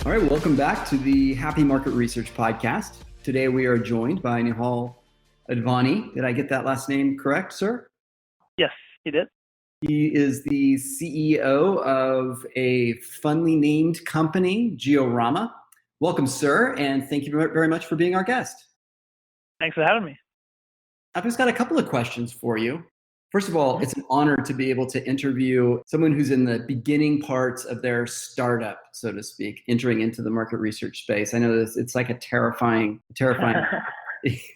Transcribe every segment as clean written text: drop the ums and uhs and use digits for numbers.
All right, welcome back to the Happy Market Research Podcast. Today we are joined by Nihal Advani. Did I get that last name correct, sir? Yes, he did. He is the CEO of a funly named company, Georama. Welcome, sir, and thank you very much for being our guest. Thanks for having me. I've just got a couple of questions for you. First of all, it's an honor to be able to interview someone who's in the beginning parts of their startup, so to speak, entering into the market research space. I know it's like a terrifying,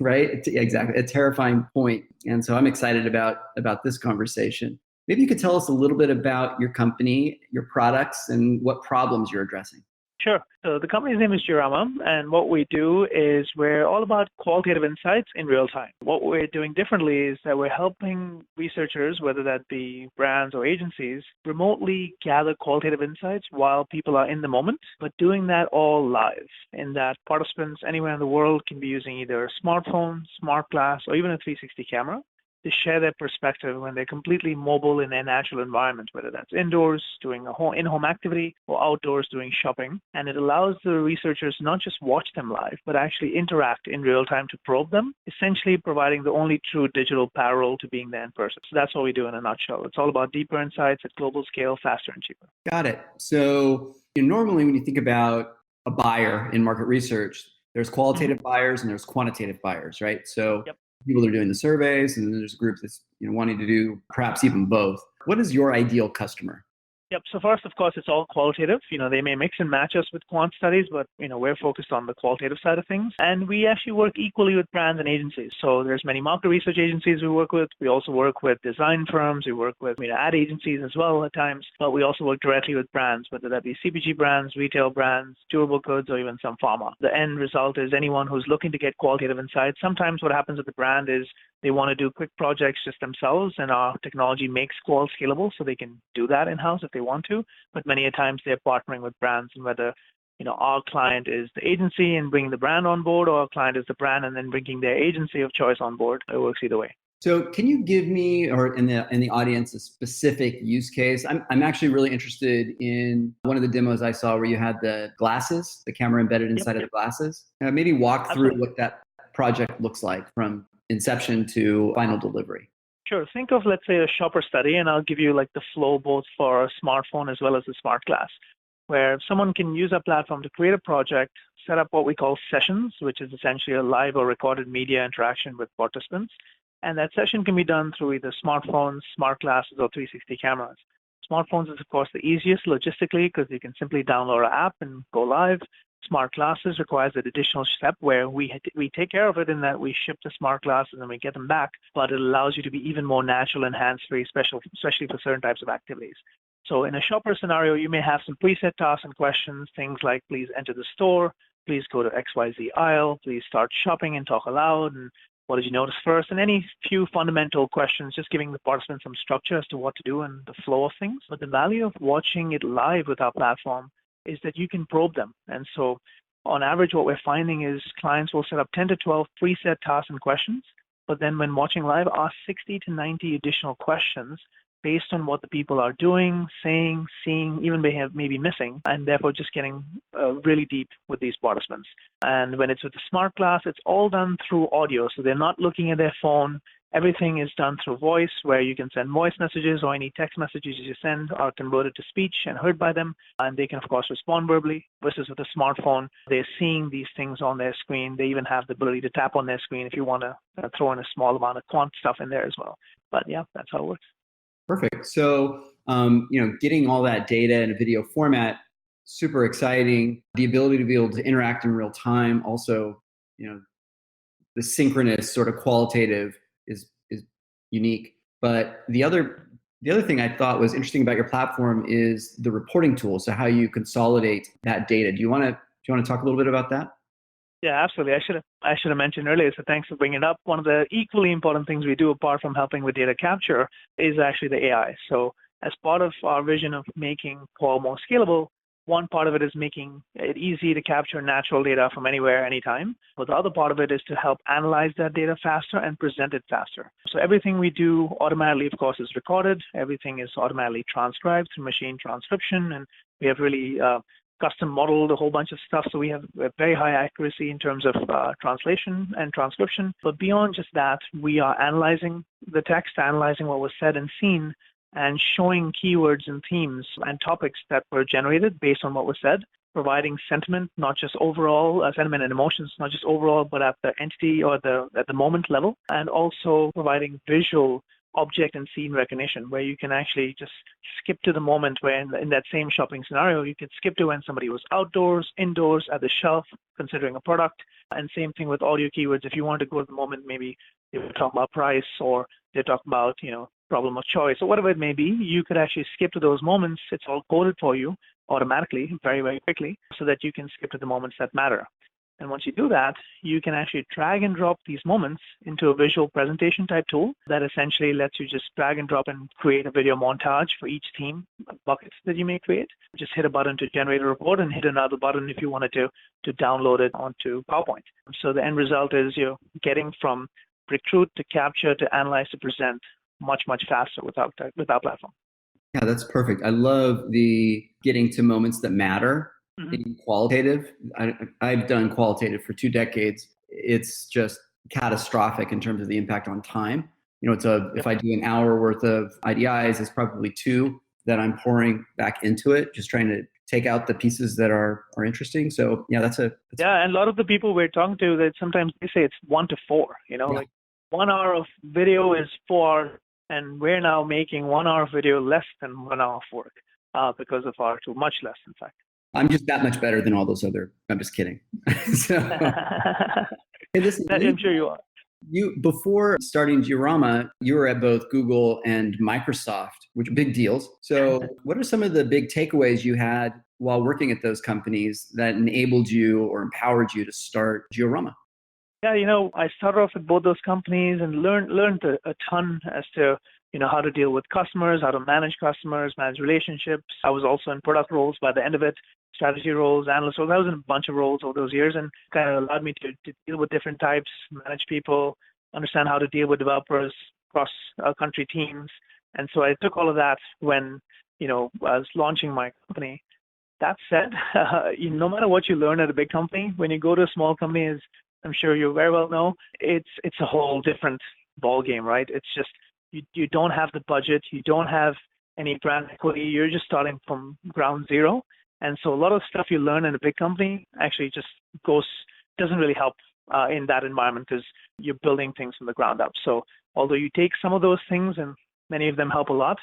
right? Exactly, a terrifying point. And so I'm excited about this conversation. Maybe you could tell us a little bit about your company, your products, and what problems you're addressing. Sure. So the company's name is Georama, and what we do is we're all about qualitative insights in real time. What we're doing differently is that we're helping researchers, whether that be brands or agencies, remotely gather qualitative insights while people are in the moment, but doing that all live, in that participants anywhere in the world can be using either a smartphone, smart glass, or even a 360 camera to share their perspective when they're completely mobile in their natural environment, whether that's indoors, doing a in-home activity, or outdoors doing shopping. And it allows the researchers not just watch them live, but actually interact in real time to probe them, essentially providing the only true digital parallel to being there in person. So that's what we do in a nutshell. It's all about deeper insights at global scale, faster and cheaper. Got it. So normally when you think about a buyer in market research, there's qualitative buyers and there's quantitative buyers, right? So people are doing the surveys, and then there's a group that's wanting to do perhaps even both. What is your ideal customer? Yep. So first, of course, it's all qualitative. They may mix and match us with quant studies, but we're focused on the qualitative side of things. And we actually work equally with brands and agencies. So there's many market research agencies we work with. We also work with design firms. We work with ad agencies as well at times. But we also work directly with brands, whether that be CPG brands, retail brands, durable goods, or even some pharma. The end result is anyone who's looking to get qualitative insights. Sometimes what happens with the brand is they want to do quick projects just themselves, and our technology makes qual scalable so they can do that in-house if they want to. But many a times they're partnering with brands, and whether our client is the agency and bringing the brand on board, or our client is the brand and then bringing their agency of choice on board, it works either way. So can you give me, or in the audience, a specific use case? I'm actually really interested in one of the demos I saw where you had the glasses, the camera embedded inside of the glasses. Maybe walk through what that project looks like from inception to final delivery. Sure. Think of, let's say, a shopper study, and I'll give you the flow both for a smartphone as well as a smart glass, where someone can use our platform to create a project, set up what we call sessions, which is essentially a live or recorded media interaction with participants. And that session can be done through either smartphones, smart glasses, or 360 cameras. Smartphones is, of course, the easiest logistically because you can simply download our app and go live. Smart glasses requires an additional step where we take care of it in that we ship the smart glasses and we get them back, but it allows you to be even more natural and hands-free, especially for certain types of activities. So in a shopper scenario, you may have some preset tasks and questions, things like please enter the store, please go to XYZ aisle, please start shopping and talk aloud, and what did you notice first? And any few fundamental questions, just giving the participants some structure as to what to do and the flow of things. But the value of watching it live with our platform is that you can probe them. And so on average, what we're finding is clients will set up 10 to 12 preset tasks and questions, but then when watching live, ask 60 to 90 additional questions based on what the people are doing, saying, seeing, even maybe missing, and therefore just getting really deep with these participants. And when it's with the smart glass, it's all done through audio. So they're not looking at their phone. Everything is done through voice, where you can send voice messages, or any text messages you send are converted to speech and heard by them. And they can, of course, respond verbally. Versus with a smartphone, they're seeing these things on their screen. They even have the ability to tap on their screen if you want to throw in a small amount of quant stuff in there as well. But yeah, that's how it works. Perfect. So, getting all that data in a video format, super exciting. The ability to be able to interact in real time, also, the synchronous sort of qualitative is unique. But the other thing I thought was interesting about your platform is the reporting tool. So how you consolidate that data. Do you want to talk a little bit about that? Yeah, absolutely. I should have mentioned earlier, so thanks for bringing it up. One of the equally important things we do, apart from helping with data capture, is actually the AI. So as part of our vision of making Qual more scalable, one part of it is making it easy to capture natural data from anywhere, anytime. But the other part of it is to help analyze that data faster and present it faster. So everything we do automatically, of course, is recorded. Everything is automatically transcribed through machine transcription. And we have really custom modeled a whole bunch of stuff. So we have a very high accuracy in terms of translation and transcription. But beyond just that, we are analyzing the text, analyzing what was said and seen, and showing keywords and themes and topics that were generated based on what was said, providing sentiment, not just overall, sentiment and emotions, not just overall, but at the entity or at the moment level, and also providing visual object and scene recognition, where you can actually just skip to the moment where in that same shopping scenario, you could skip to when somebody was outdoors, indoors, at the shelf, considering a product. And same thing with audio keywords. If you want to go to the moment, maybe they were talking about price, or they talk about, problem of choice, or whatever it may be, you could actually skip to those moments. It's all coded for you automatically, very, very quickly, so that you can skip to the moments that matter. And once you do that, you can actually drag and drop these moments into a visual presentation type tool that essentially lets you just drag and drop and create a video montage for each theme bucket that you may create. Just hit a button to generate a report and hit another button if you wanted to download it onto PowerPoint. So the end result is you're getting from recruit to capture to analyze to present much, much faster with our platform. Yeah, that's perfect. I love the getting to moments that matter. In qualitative. I've done qualitative for 2 decades. It's just catastrophic in terms of the impact on time. If I do an hour worth of IDIs, it's probably 2 that I'm pouring back into it, just trying to take out the pieces that are interesting. So yeah, and a lot of the people we're talking to, that sometimes they say it's 1 to 4. Like 1 hour of video is 4 hours, and we're now making 1 hour of video less than 1 hour of work because of our tool, much less, in fact. I'm just that much better than all those other. I'm just kidding. So, hey, listen, I'm sure you are. Before starting Georama, you were at both Google and Microsoft, which are big deals. So what are some of the big takeaways you had while working at those companies that enabled you or empowered you to start Georama? Yeah, I started off at both those companies and learned a ton as to how to deal with customers, how to manage customers, manage relationships. I was also in product roles by the end of it, strategy roles, analyst roles. I was in a bunch of roles over those years, and kind of allowed me to deal with different types, manage people, understand how to deal with developers across country teams. And so I took all of that when, I was launching my company. That said, no matter what you learn at a big company, when you go to a small company, as I'm sure you very well know, it's a whole different ball game, right? It's just, you don't have the budget, you don't have any brand equity, you're just starting from ground zero. And so a lot of stuff you learn in a big company actually just doesn't really help in that environment, because you're building things from the ground up. So although you take some of those things, and many of them help a lot,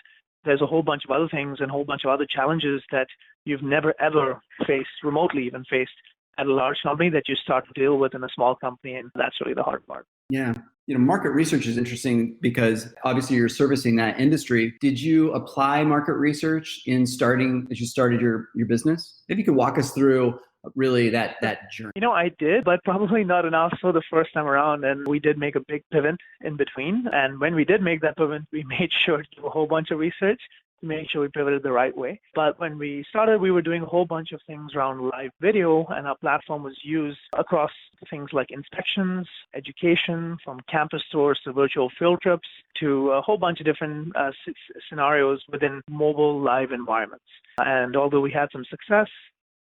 there's a whole bunch of other things and a whole bunch of other challenges that you've never ever faced, remotely even faced, at a large company that you start to deal with in a small company. And that's really the hard part. Yeah. Market research is interesting because obviously you're servicing that industry. Did you apply market research as you started your business? Maybe you could walk us through really that journey. I did, but probably not enough so the first time around. And we did make a big pivot in between. And when we did make that pivot, we made sure to do a whole bunch of research to make sure we pivoted the right way. But when we started, we were doing a whole bunch of things around live video, and our platform was used across things like inspections, education, from campus tours to virtual field trips, to a whole bunch of different scenarios within mobile live environments. And although we had some success,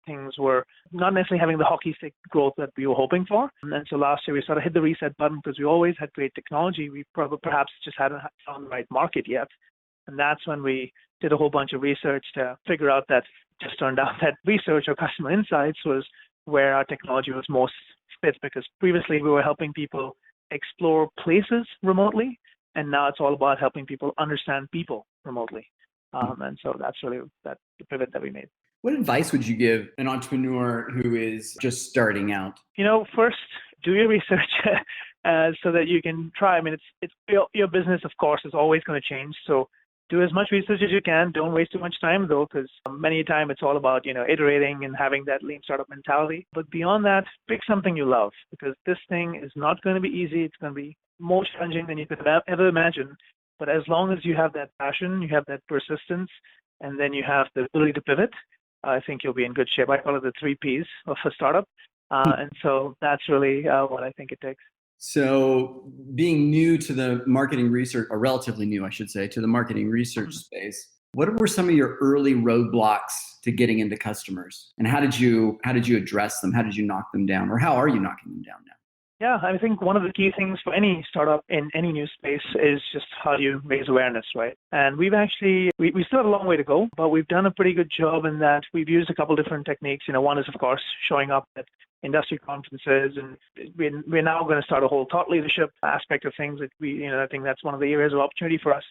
things were not necessarily having the hockey stick growth that we were hoping for. And so last year we sort of hit the reset button because we always had great technology. We perhaps just hadn't found the right market yet. And that's when we did a whole bunch of research to figure out that just turned out that research or customer insights was where our technology was most fit, because previously we were helping people explore places remotely, and now it's all about helping people understand people remotely. And so that's really the pivot that we made. What advice would you give an entrepreneur who is just starting out? First, do your research so that you can try. I mean, it's your business, of course, is always going to change. So do as much research as you can. Don't waste too much time, though, because many times it's all about, iterating and having that lean startup mentality. But beyond that, pick something you love, because this thing is not going to be easy. It's going to be more challenging than you could ever imagine. But as long as you have that passion, you have that persistence, and then you have the ability to pivot, I think you'll be in good shape. I call it the 3 Ps of a startup. And so that's really what I think it takes. So being new to the marketing research, or relatively new, I should say, to the marketing research space, What were some of your early roadblocks to getting into customers? And how did you address them? How did you knock them down? Or how are you knocking them down now? Yeah, I think one of the key things for any startup in any new space is just how do you raise awareness, right? And we've actually, we still have a long way to go, but we've done a pretty good job in that we've used a couple different techniques. One is, of course, showing up at industry conferences, and we're now going to start a whole thought leadership aspect of things that I think that's one of the areas of opportunity for us.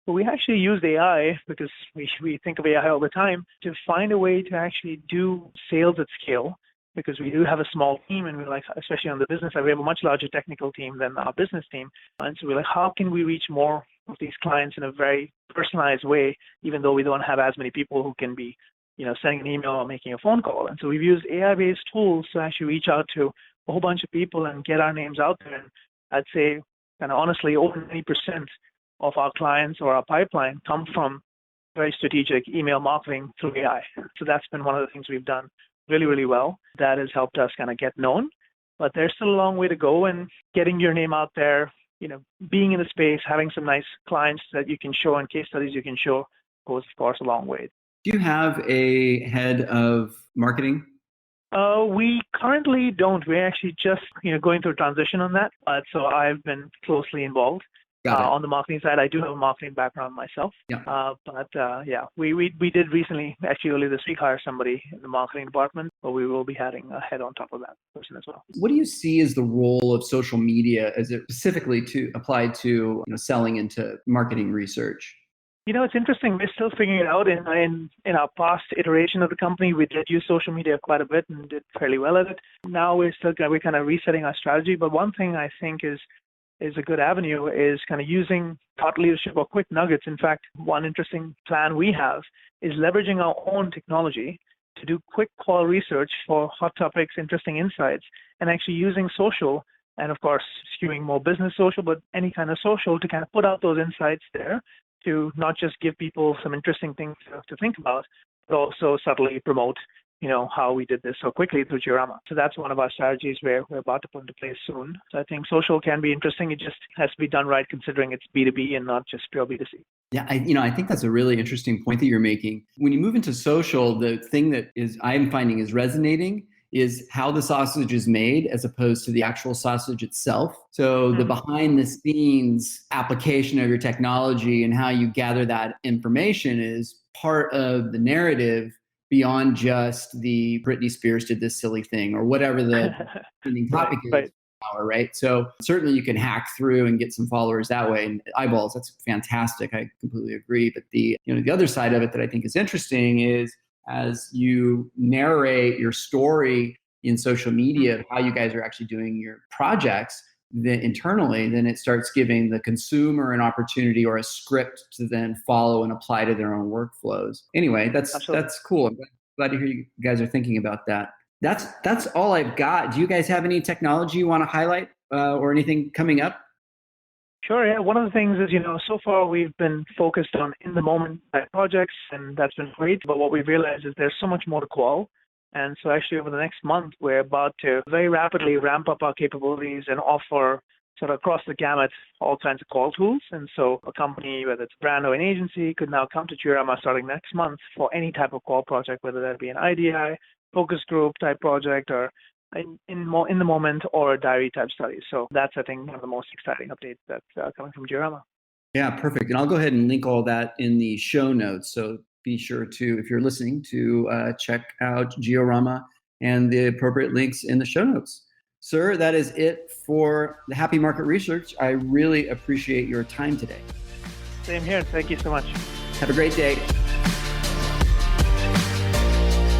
But we actually used AI because we think of AI all the time to find a way to actually do sales at scale, because we do have a small team, and we're like, especially on the business side, we have a much larger technical team than our business team. And so we're like, how can we reach more of these clients in a very personalized way, even though we don't have as many people who can be, sending an email or making a phone call. And so we've used AI-based tools to actually reach out to a whole bunch of people and get our names out there. And I'd say, kind of honestly, over 90% of our clients or our pipeline come from very strategic email marketing through AI. So that's been one of the things we've done really, really well. That has helped us kind of get known, but there's still a long way to go, and getting your name out there, being in the space, having some nice clients that you can show and case studies you can show goes, of course, a long way. Do you have a head of marketing? We currently don't. We're actually just, going through a transition on that. So I've been closely involved. On the marketing side, I do have a marketing background myself. Yeah. We did recently, actually earlier this week, hire somebody in the marketing department, but we will be adding a head on top of that person as well. What do you see as the role of social media as it specifically applied to selling into marketing research? It's interesting. We're still figuring it out. In our past iteration of the company, we did use social media quite a bit and did fairly well at it. Now we're kind of resetting our strategy. But one thing I think is a good avenue is kind of using thought leadership or quick nuggets. In fact, one interesting plan we have is leveraging our own technology to do quick call research for hot topics, interesting insights, and actually using social, and of course, skewing more business social, but any kind of social to kind of put out those insights there to not just give people some interesting things to think about, but also subtly promote how we did this so quickly through Georama. So that's one of our strategies we're about to put into place soon. So I think social can be interesting. It just has to be done right, considering it's B2B and not just pure B2C. Yeah, I think that's a really interesting point that you're making. When you move into social, the thing that I'm finding is resonating is how the sausage is made as opposed to the actual sausage itself. So the behind the scenes application of your technology and how you gather that information is part of the narrative, beyond just the Britney Spears did this silly thing or whatever the topic is. Right. So certainly you can hack through and get some followers that way, and eyeballs. That's fantastic. I completely agree. But the other side of it that I think is interesting is as you narrate your story in social media, how you guys are actually doing your projects then internally, then it starts giving the consumer an opportunity or a script to then follow and apply to their own workflows. Anyway, that's cool. I'm glad to hear you guys are thinking about that. That's all I've got. Do you guys have any technology you want to highlight or anything coming up? Sure. Yeah. One of the things is, so far we've been focused on in the moment type projects, and that's been great. But what we've realized is there's so much more to qual. And so actually over the next month, we're about to very rapidly ramp up our capabilities and offer sort of across the gamut all kinds of call tools. And so a company, whether it's a brand or an agency, could now come to Georama starting next month for any type of call project, whether that be an IDI, focus group type project, or in the moment, or a diary type study. So that's, I think, one of the most exciting updates that's coming from Georama. Yeah, perfect. And I'll go ahead and link all that in the show notes. So be sure to, if you're listening, to check out Georama and the appropriate links in the show notes. Sir, that is it for the Happy Market Research. I really appreciate your time today. Same here. Thank you so much. Have a great day.